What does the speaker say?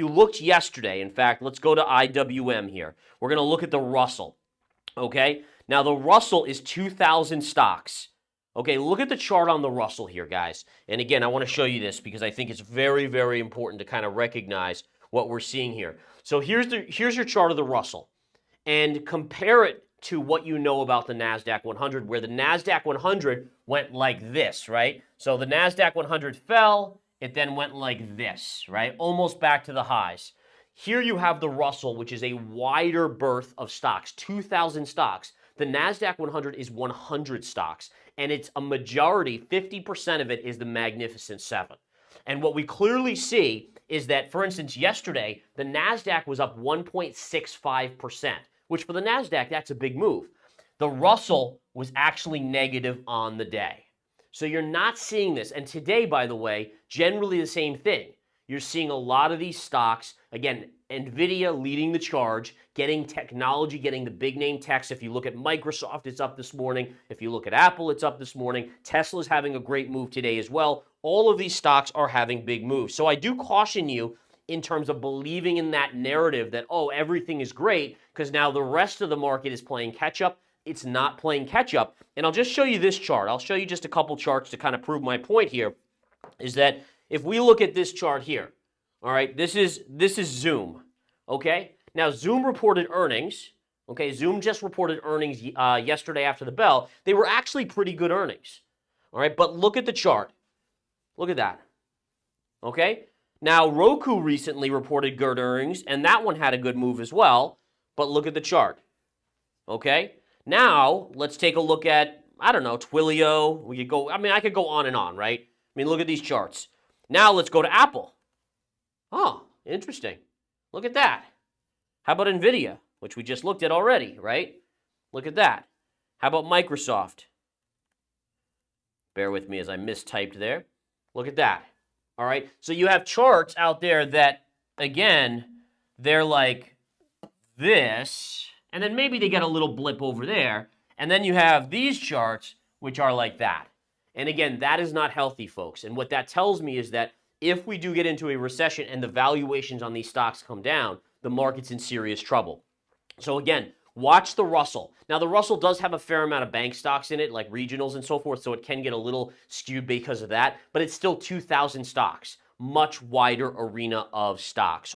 you looked yesterday, in fact, let's go to IWM here. We're going to look at the Russell, okay? Now, the Russell is 2,000 stocks. Okay, look at the chart on the Russell here, guys. And again, I want to show you this because I think it's very, very important to kind of recognize what we're seeing here. So here's your chart of the Russell, and compare it to what you know about the NASDAQ 100, where the NASDAQ 100 went like this, right? So the NASDAQ 100 fell, it then went like this, right? Almost back to the highs. Here you have the Russell, which is a wider berth of stocks, 2,000 stocks. The NASDAQ 100 is 100 stocks, and it's a majority, 50% of it is the Magnificent Seven. And what we clearly see is that, for instance, yesterday, the NASDAQ was up 1.65%, which for the NASDAQ, that's a big move. The Russell was actually negative on the day. So you're not seeing this. And today, by the way, generally the same thing. You're seeing a lot of these stocks, again, NVIDIA leading the charge, getting technology, getting the big name techs. If you look at Microsoft, it's up this morning. If you look at Apple, it's up this morning. Tesla's having a great move today as well. All of these stocks are having big moves. So I do caution you in terms of believing in that narrative that, oh, everything is great because now the rest of the market is playing catch up. It's not playing catch up. And I'll just show you this chart. I'll show you just a couple charts to kind of prove my point here, is that if we look at this chart here, all right, this is Zoom, okay? Now, Zoom reported earnings, okay? Zoom just reported earnings yesterday after the bell. They were actually pretty good earnings, all right? But look at the chart. Look at that, okay? Now, Roku recently reported good earnings, and that one had a good move as well, but look at the chart, okay? Now, let's take a look at, I don't know, Twilio. We could go, I mean, I could go on and on, right? I mean, look at these charts. Now, let's go to Apple. Oh, interesting. Look at that. How about NVIDIA, which we just looked at already, right? Look at that. How about Microsoft? Bear with me as I mistyped there. Look at that. All right, so you have charts out there that, again, they're like this, and then maybe they get a little blip over there, and then you have these charts, which are like that. And again, that is not healthy, folks. And what that tells me is that if we do get into a recession and the valuations on these stocks come down, the market's in serious trouble. So again, watch the Russell. Now, the Russell does have a fair amount of bank stocks in it, like regionals and so forth, so it can get a little skewed because of that, but it's still 2,000 stocks, much wider arena of stocks.